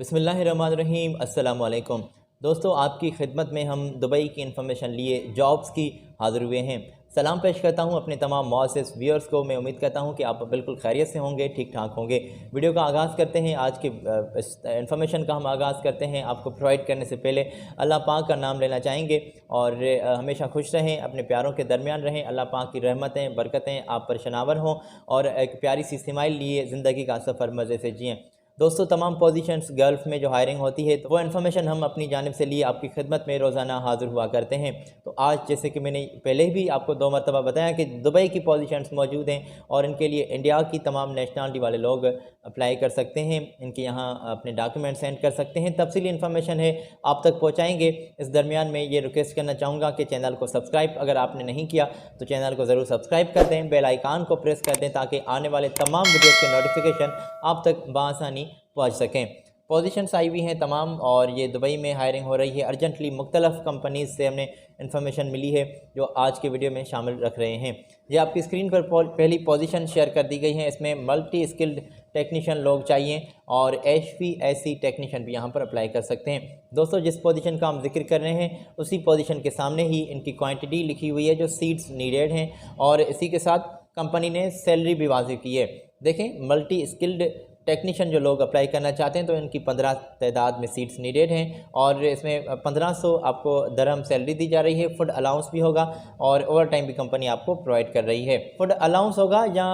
बिस्मिल्लाहिर्रहमानिर्रहीम। अस्सलाम वालेकुम दोस्तों, आपकी खिदमत में हम दुबई की इन्फॉर्मेशन लिए जॉब्स की हाज़िर हुए हैं। सलाम पेश करता हूं अपने तमाम मुअज़्ज़िज़ व्यूअर्स को। मैं उम्मीद करता हूं कि आप बिल्कुल खैरियत से होंगे, ठीक ठाक होंगे। वीडियो का आगाज़ करते हैं। आज के इस इन्फॉर्मेशन का हम आगाज़ करते हैं। आपको प्रोवाइड करने से पहले अल्लाह पाक का नाम लेना चाहेंगे और हमेशा खुश रहें, अपने प्यारों के दरमियान रहें। अल्लाह पाक की रहमतें बरकतें आप पर शनावर हों और एक प्यारी सी स्माइल लिए ज़िंदगी का सफ़र मज़े से जिएँ। दोस्तों, तमाम पोजीशंस गल्फ़ में जो हायरिंग होती है तो वो इन्फॉर्मेशन हम अपनी जानिब से लिए आपकी खिदमत में रोज़ाना हाज़िर हुआ करते हैं। तो आज जैसे कि मैंने पहले भी आपको 2 मरतबा बताया कि दुबई की पोजीशंस मौजूद हैं और इनके लिए इंडिया की तमाम नेशनलिटी वाले लोग अप्लाई कर सकते हैं। इनके यहाँ अपने डॉक्यूमेंट सेंड कर सकते हैं। तफसीली इन्फॉर्मेशन है आप तक पहुँचाएँगे। इस दरमियान में ये रिक्वेस्ट करना चाहूँगा कि चैनल को सब्सक्राइब अगर आपने नहीं किया तो चैनल को ज़रूर सब्सक्राइब कर दें, बेल आइकान को प्रेस कर दें ताकि आने वाले तमाम वीडियोज़ के नोटिफिकेशन आप तक बआसानी पहुँच सकें। पोजीशंस आई हुई हैं तमाम और ये दुबई में हायरिंग हो रही है अर्जेंटली। मुख्तलिफ़ कंपनीज़ से हमने इन्फॉर्मेशन मिली है जो आज के वीडियो में शामिल रख रहे हैं। ये आपकी स्क्रीन पर पहली पोजीशन शेयर कर दी गई है। इसमें मल्टी स्किल्ड टेक्नीशियन लोग चाहिए और HVAC टेक्नीशियन भी यहाँ पर अप्लाई कर सकते हैं। दोस्तों, जिस पोजीशन का हम जिक्र कर रहे हैं उसी पोजीशन के सामने ही इनकी क्वांटिटी लिखी हुई है जो सीट्स नीडेड हैं और इसी के साथ कंपनी ने सैलरी भी वाज़िह की है। देखें, मल्टी स्किल्ड टेक्नीशियन जो लोग अप्लाई करना चाहते हैं तो इनकी 15 तादाद में सीट्स नीडेड हैं और इसमें 1500 आपको दरहम सैलरी दी जा रही है। फूड अलाउंस भी होगा और ओवर टाइम भी कंपनी आपको प्रोवाइड कर रही है। फूड अलाउंस होगा या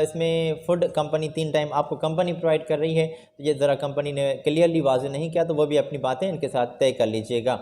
इसमें फ़ूड कंपनी 3 टाइम आपको कंपनी प्रोवाइड कर रही है। तो ये ज़रा कंपनी ने क्लियरली वाज़ेह नहीं किया तो वो भी अपनी बातें इनके साथ तय कर लीजिएगा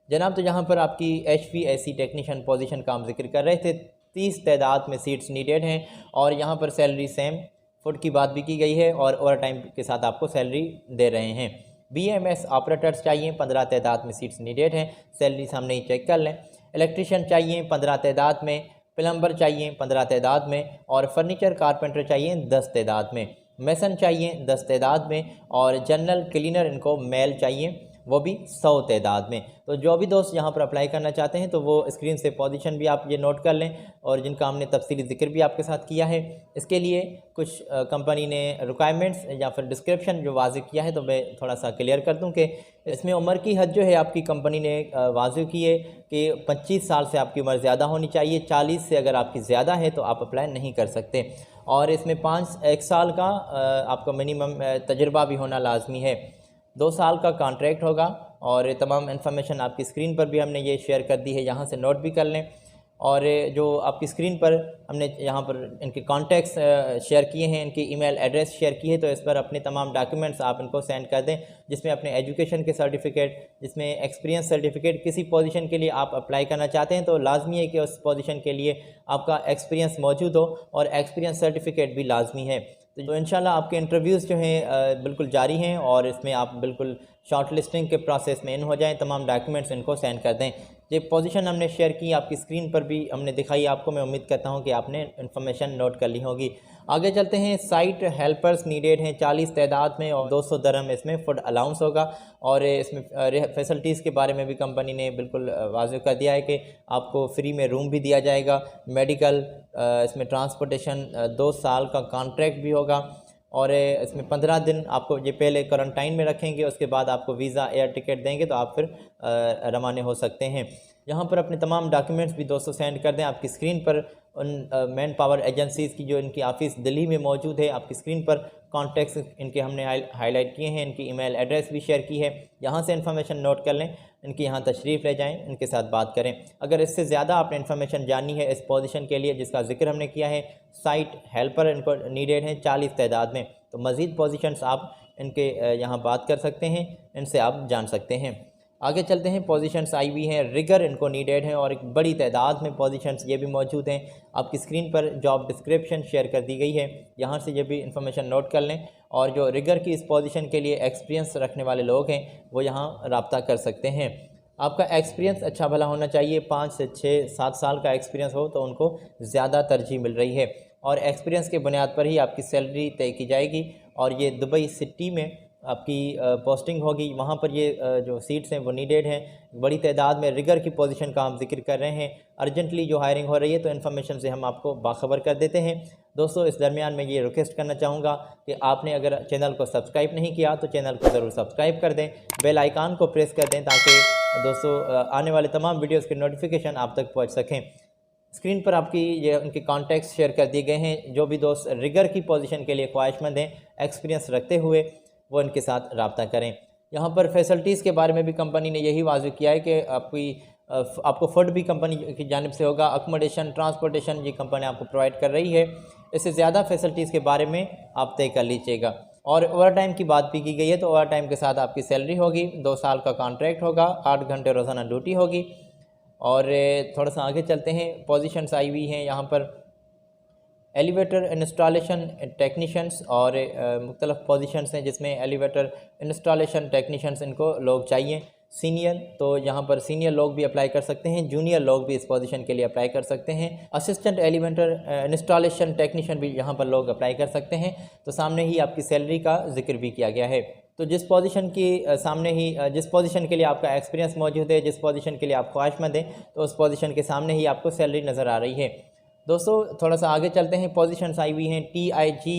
जनाब। तो यहाँ पर आपकी HVAC टेक्नीशियन पोजीशन का हम जिक्र कर रहे थे। 30 तादाद में सीट्स नीडेड हैं और यहाँ पर सैलरी सेम फूड की बात भी की गई है और ओवर टाइम के साथ आपको सैलरी दे रहे हैं। BMS ऑपरेटर्स चाहिए, 15 तादाद में सीट्स नीडेड हैं, सैलरी सामने ही चेक कर लें। इलेक्ट्रीशियन चाहिए 15 तादाद में, प्लम्बर चाहिए 15 तादाद में और फर्नीचर कारपेंटर चाहिए 10 तादाद में। मेसन चाहिए 10 तादाद में और जनरल क्लीनर इनको मेल चाहिए, वो भी 100 तादाद में। तो जो भी दोस्त यहाँ पर अप्लाई करना चाहते हैं तो वो स्क्रीन से पोजीशन भी आप ये नोट कर लें और जिनका हमने तफसीली ज़िक्र भी आपके साथ किया है। इसके लिए कुछ कंपनी ने रिक्वायरमेंट्स या फिर डिस्क्रिप्शन जो वाज़िह किया है तो मैं थोड़ा सा क्लियर कर दूं कि इसमें उम्र की हद जो है आपकी कंपनी ने वाज़िह की है कि 25 साल से आपकी उम्र ज़्यादा होनी चाहिए। 40 से अगर आपकी ज़्यादा है तो आप अप्लाई नहीं कर सकते और इसमें 1 साल का आपका मिनिमम तजुर्बा भी होना लाजमी है। 2 साल का कॉन्ट्रैक्ट होगा और तमाम इन्फॉर्मेशन आपकी स्क्रीन पर भी हमने ये शेयर कर दी है, यहाँ से नोट भी कर लें। और जो आपकी स्क्रीन पर हमने यहाँ पर इनके कॉन्टैक्ट्स शेयर किए हैं, इनकी ईमेल एड्रेस शेयर की है, तो इस पर अपने तमाम डॉक्यूमेंट्स आप इनको सेंड कर दें जिसमें अपने एजुकेशन के सर्टिफिकेट, जिसमें एक्सपीरियंस सर्टिफिकेट। किसी पोजीशन के लिए आप अप्लाई करना चाहते हैं तो लाजमी है कि उस पोजीशन के लिए आपका एक्सपीरियंस मौजूद हो और एक्सपीरियंस सर्टिफिकेट भी लाजमी है। तो इंशाल्लाह आपके इंटरव्यूज़ जो हैं बिल्कुल जारी हैं और इसमें आप बिल्कुल शॉर्ट लिस्टिंग के प्रोसेस में इन हो जाएं। तमाम डॉक्यूमेंट्स इनको सेंड कर दें। ये पोजीशन हमने शेयर की आपकी स्क्रीन पर भी हमने दिखाई आपको। मैं उम्मीद करता हूं कि आपने इन्फॉर्मेशन नोट कर ली होगी। आगे चलते हैं। साइट हेल्पर्स नीडेड हैं 40 तादाद में और 200 दरहम इसमें फ़ूड अलाउंस होगा और इसमें फैसिलिटीज़ के बारे में भी कंपनी ने बिल्कुल वाज़ेह कर दिया है कि आपको फ्री में रूम भी दिया जाएगा, मेडिकल, इसमें ट्रांसपोर्टेशन, 2 साल का कॉन्ट्रैक्ट भी होगा और इसमें 15 दिन आपको ये पहले क्वारंटाइन में रखेंगे, उसके बाद आपको वीज़ा एयर टिकट देंगे तो आप फिर रवाना हो सकते हैं। यहाँ पर अपने तमाम डॉक्यूमेंट्स भी दोस्तों सेंड कर दें। आपकी स्क्रीन पर उन मैन पावर एजेंसीज़ की जो इनकी ऑफ़िस दिल्ली में मौजूद है, आपकी स्क्रीन पर कॉन्टैक्ट्स इनके हमने हाईलाइट किए हैं, इनकी ईमेल एड्रेस भी शेयर की है। यहाँ से इन्फॉर्मेशन नोट कर लें, इनकी यहाँ तशरीफ़ ले जाएं, इनके साथ बात करें। अगर इससे ज़्यादा आपने इन्फॉर्मेशन जाननी है इस पोजीशन के लिए जिसका जिक्र हमने किया है, साइट हेल्पर इनको नीडेड है 40 तादाद में, तो मज़ीद पोजीशंस आप इनके यहाँ बात कर सकते हैं, इनसे आप जान सकते हैं। आगे चलते हैं। पोजीशंस आई हुई हैं, रिगर इनको नीडेड है और एक बड़ी तादाद में पोजीशंस ये भी मौजूद हैं। आपकी स्क्रीन पर जॉब डिस्क्रिप्शन शेयर कर दी गई है, यहाँ से ये भी इन्फॉर्मेशन नोट कर लें और जो रिगर की इस पोजीशन के लिए एक्सपीरियंस रखने वाले लोग हैं वो यहाँ रब्ता कर सकते हैं। आपका एक्सपीरियंस अच्छा भला होना चाहिए, 5 से 6 7 साल का एक्सपीरियंस हो तो उनको ज़्यादा तरजीह मिल रही है और एक्सपीरियंस के बुनियाद पर ही आपकी सैलरी तय की जाएगी और ये दुबई सिटी में आपकी पोस्टिंग होगी, वहाँ पर ये जो सीट्स हैं वो नीडेड हैं। बड़ी तादाद में रिगर की पोजीशन का हम जिक्र कर रहे हैं। अर्जेंटली जो हायरिंग हो रही है, तो इन्फॉर्मेशन से हम आपको बाखबर कर देते हैं। दोस्तों, इस दरमियान में ये रिक्वेस्ट करना चाहूँगा कि आपने अगर चैनल को सब्सक्राइब नहीं किया तो चैनल को ज़रूर सब्सक्राइब कर दें, बेल आइकान को प्रेस कर दें, ताकि दोस्तों आने वाले तमाम वीडियोज़ की नोटिफिकेशन आप तक पहुँच सकें। स्क्रीन पर आपकी ये उनके कॉन्टैक्ट्स शेयर कर दिए गए हैं। जो भी दोस्त रिगर की पोजीशन के लिए ख्वाहिशमंद हैं, एक्सपीरियंस रखते हुए, वो इनके साथ रब्ता करें। यहाँ पर फैसिलिटीज़ के बारे में भी कंपनी ने यही वाज़ेह किया है कि आपको फूड भी कंपनी की जानिब से होगा, अकोमोडेशन, ट्रांसपोर्टेशन ये कंपनी आपको प्रोवाइड कर रही है। इससे ज़्यादा फैसिलिटीज़ के बारे में आप तय कर लीजिएगा। और ओवर टाइम की बात भी की गई है, तो ओवर टाइम के साथ आपकी सैलरी होगी। 2 साल का कॉन्ट्रैक्ट होगा, 8 घंटे रोज़ाना ड्यूटी होगी। और थोड़ा सा आगे चलते हैं, पोजीशंस आई हुई हैं यहाँ पर एलिवेटर इंस्टॉलेशन टेक्नीशियंस और मुख्तलिफ पोजीशंस हैं, जिसमें एलिवेटर इंस्टॉलेशन टेक्नीशियंस इनको लोग चाहिए सीनियर, तो यहाँ पर सीनियर लोग भी अप्लाई कर सकते हैं, जूनियर लोग भी इस पोजीशन के लिए अप्लाई कर सकते हैं। असिस्टेंट एलिवेटर इंस्टॉलेशन टेक्नीशियन भी यहाँ पर लोग अप्लाई कर सकते हैं। तो सामने ही आपकी सैलरी का जिक्र भी किया गया है। तो जिस पोजीशन की सामने ही जिस पोजीशन के लिए आपका एक्सपीरियंस मौजूद है, जिस पोजीशन के लिए आप ख्वाहिशमंद हैं, तो उस पोजीशन के सामने ही आपको सैलरी नज़र आ रही है। दोस्तों, थोड़ा सा आगे चलते हैं। पोजीशंस आई हुई हैं TIG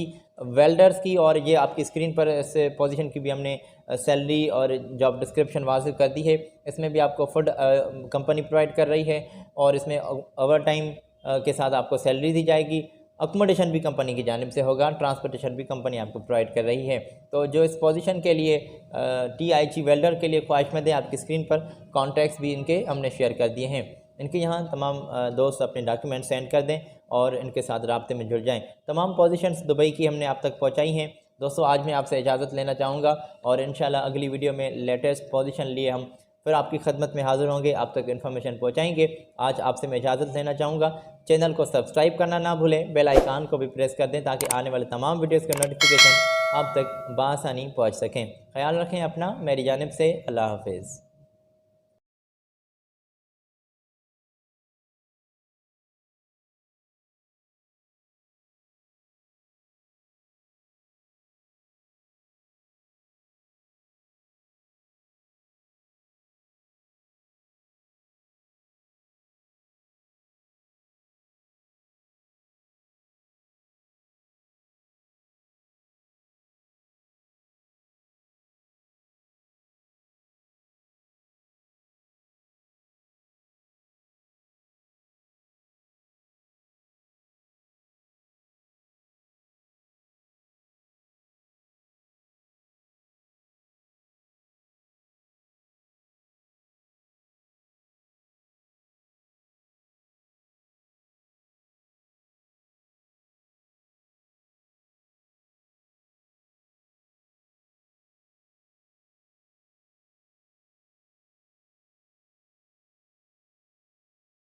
वेल्डर्स की, और ये आपकी स्क्रीन पर इस पोजीशन की भी हमने सैलरी और जॉब डिस्क्रिप्शन वाज़ेह कर दी है। इसमें भी आपको फूड कंपनी प्रोवाइड कर रही है, और इसमें ओवर टाइम के साथ आपको सैलरी दी जाएगी। अकोमोडेशन भी कंपनी की जानिब से होगा, ट्रांसपोर्टेशन भी कंपनी आपको प्रोवाइड कर रही है। तो जो इस पोजीशन के लिए TIG वेल्डर के लिए ख्वाहिशमंद है, आपकी स्क्रीन पर कॉन्टैक्ट्स भी इनके हमने शेयर कर दिए हैं। इनके यहाँ तमाम दोस्त अपने डॉक्यूमेंट सेंड कर दें और इनके साथ राब्ते में जुड़ जाएं। तमाम पोजीशंस दुबई की हमने आप तक पहुँचाई हैं। दोस्तों, आज मैं आपसे इजाज़त लेना चाहूँगा, और इंशाल्लाह अगली वीडियो में लेटेस्ट पोजीशन लिए हम फिर आपकी खिदमत में हाज़िर होंगे, आप तक इन्फॉर्मेशन पहुँचाएँगे। आज आपसे मैं इजाज़त लेना चाहूँगा। चैनल को सब्सक्राइब करना ना भूलें, बेल आइकान को भी प्रेस कर दें, ताकि आने वाले तमाम वीडियोज़ के नोटिफिकेशन आप तक बआसानी पहुँच सकें। ख्याल रखें अपना। मेरी जानिब से अल्लाह हाफ़िज़।